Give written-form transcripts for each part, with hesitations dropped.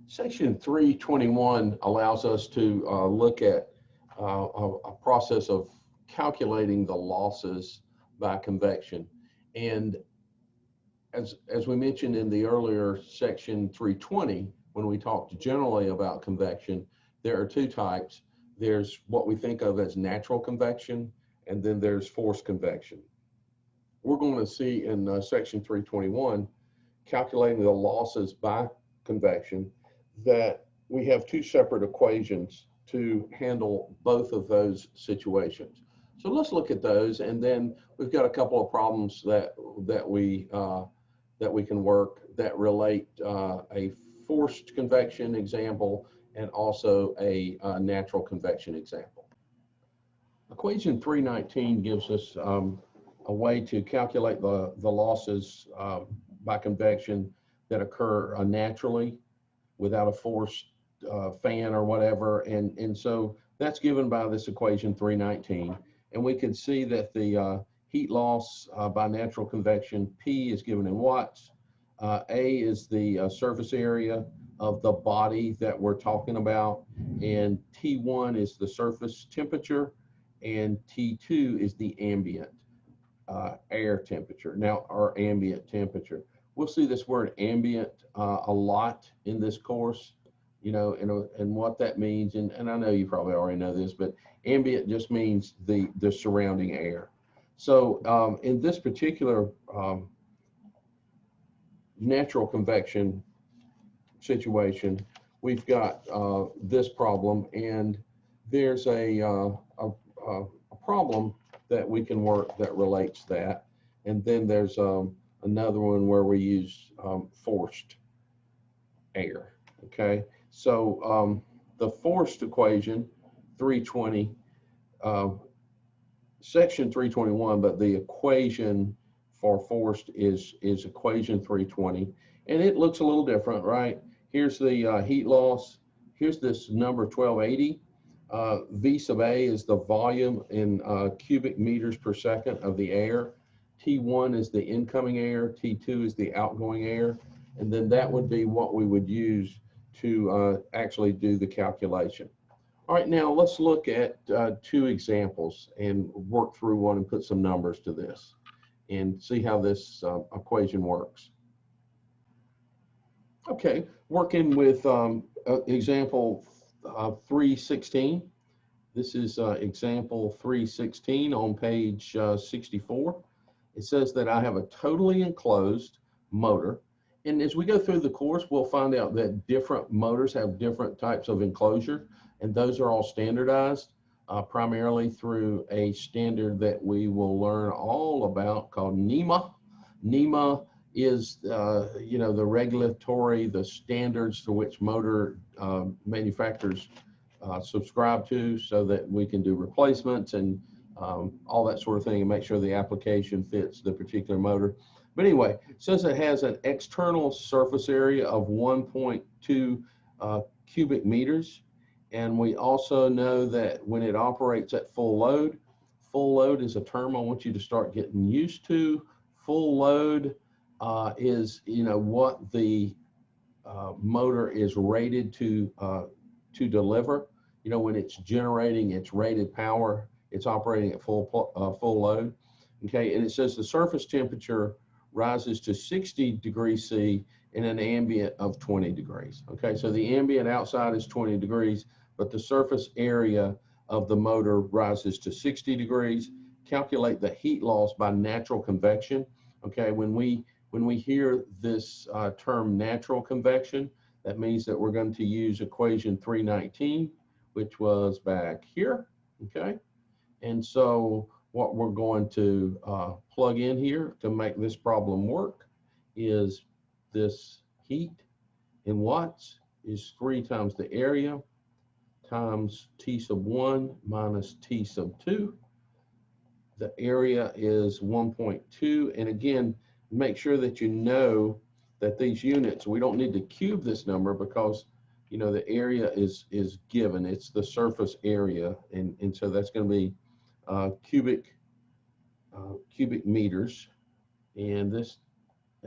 Section 321 allows us to look at a process of calculating the losses by convection. And as we mentioned in the earlier section 320, when we talked generally about convection, there are two types. There's what we think of as natural convection, and then there's forced convection. We're going to see in section 321, calculating the losses by convection, that we have two separate equations to handle both of those situations. So let's look at those, and then we've got a couple of problems that we can work that relate a forced convection example and also a natural convection example. Equation 319 gives us a way to calculate the losses by convection that occur naturally without a forced fan or whatever. And so that's given by this equation 319. And we can see that the heat loss by natural convection, P, is given in watts. A is the surface area of the body that we're talking about. And T1 is the surface temperature. And T2 is the ambient air temperature, or ambient temperature. We'll see this word ambient a lot in this course, and what that means. And I know you probably already know this, but ambient just means the surrounding air. So in this particular natural convection situation, we've got this problem, and there's a problem that we can work that relates that. And then there's another one where we use forced air, okay? So the forced equation, 320, section 321, but the equation for forced is equation 320. And it looks a little different, right? Here's the heat loss. Here's this number 1280. V sub A is the volume in cubic meters per second of the air. T1 is the incoming air. T2 is the outgoing air. And then that would be what we would use to actually do the calculation. All right, now let's look at two examples and work through one and put some numbers to this and see how this equation works. Okay, working with example 316. This is example 316 on page 64. It says that I have a totally enclosed motor. And as we go through the course, we'll find out that different motors have different types of enclosure, and those are all standardized primarily through a standard that we will learn all about called NEMA. NEMA is, the regulatory, the standards to which motor manufacturers subscribe to, so that we can do replacements and all that sort of thing and make sure the application fits the particular motor. But anyway, it says it has an external surface area of 1.2 cubic meters. And we also know that when it operates at full load is a term I want you to start getting used to. Full load is, what the motor is rated to deliver. When it's generating its rated power, it's operating at full load. Okay, and it says the surface temperature rises to 60 degrees C in an ambient of 20 degrees. Okay, so the ambient outside is 20 degrees, but the surface area of the motor rises to 60 degrees. Calculate the heat loss by natural convection. Okay, when we hear this term natural convection, that means that we're going to use equation 319, which was back here. Okay, and so what we're going to plug in here to make this problem work is this heat in watts is 3 times the area times T sub 1 minus T sub 2. The area is 1.2. And again, make sure that you know that these units, we don't need to cube this number because, the area is given. It's the surface area. And so that's going to be cubic meters, and this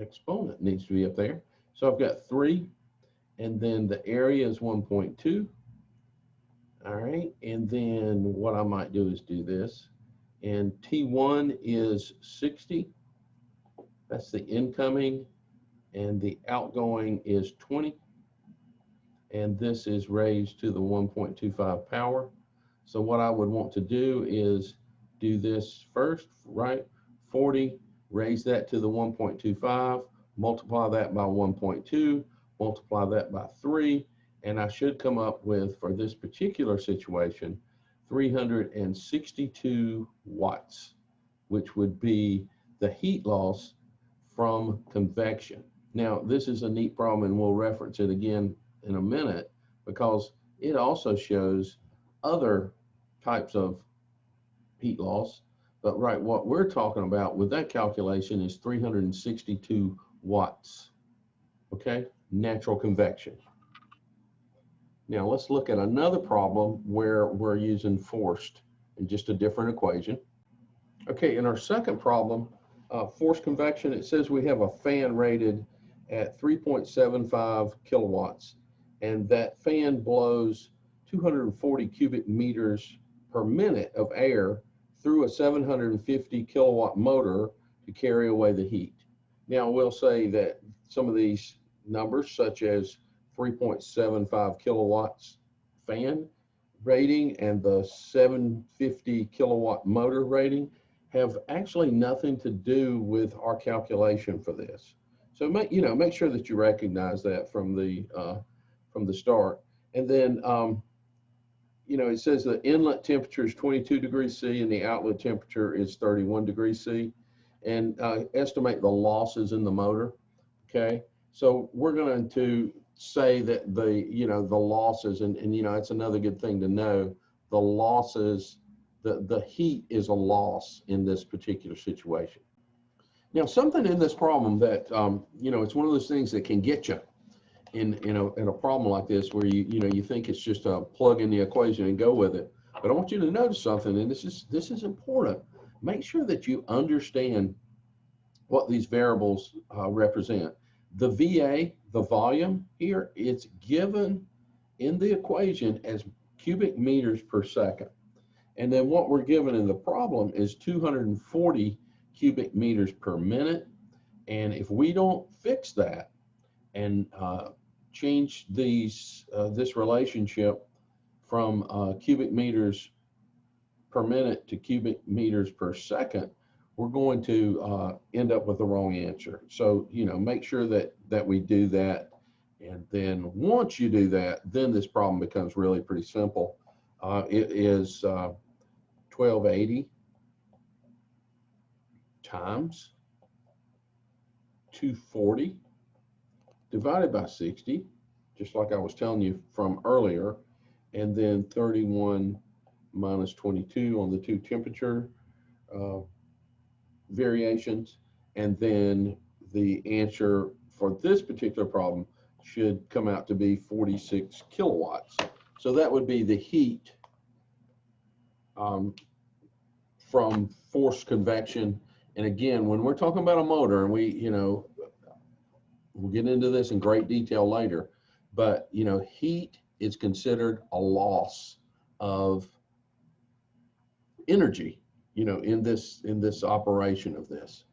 exponent needs to be up there. So I've got 3, and then the area is 1.2. All right, and then what I might do is do this, and T1 is 60. That's the incoming, and the outgoing is 20, and this is raised to the 1.25 power. So what I would want to do is do this first, right? 40, raise that to the 1.25, multiply that by 1.2, multiply that by 3, and I should come up with, for this particular situation, 362 watts, which would be the heat loss from convection. Now, this is a neat problem, and we'll reference it again in a minute because it also shows other types of heat loss. But right, what we're talking about with that calculation is 362 watts, okay? Natural convection. Now let's look at another problem where we're using forced in just a different equation. Okay, in our second problem, forced convection, it says we have a fan rated at 3.75 kilowatts, and that fan blows 240 cubic meters per minute of air through a 750 kilowatt motor to carry away the heat. Now, we'll say that some of these numbers, such as 3.75 kilowatts fan rating and the 750 kilowatt motor rating, have actually nothing to do with our calculation for this. So make sure that you recognize that from the start. And then it says the inlet temperature is 22 degrees C and the outlet temperature is 31 degrees C, and estimate the losses in the motor. Okay, so we're going to say that the losses, and it's another good thing to know, the losses, the heat is a loss in this particular situation. Now, something in this problem that it's one of those things that can get you in a problem like this, where you think it's just a plug in the equation and go with it. But I want you to notice something, and this is important. Make sure that you understand what these variables represent. The VA, the volume here, it's given in the equation as cubic meters per second. And then what we're given in the problem is 240 cubic meters per minute. And if we don't fix that and change this relationship from cubic meters per minute to cubic meters per second, we're going to end up with the wrong answer. So, make sure that we do that. And then once you do that, then this problem becomes really pretty simple. It is 1280 times 240 divided by 60, just like I was telling you from earlier, and then 31 minus 22 on the two temperature variations, and then the answer for this particular problem should come out to be 46 kilowatts. So that would be the heat from forced convection. And again, when we're talking about a motor, and we'll get into this in great detail later, but heat is considered a loss of energy, in this operation of this.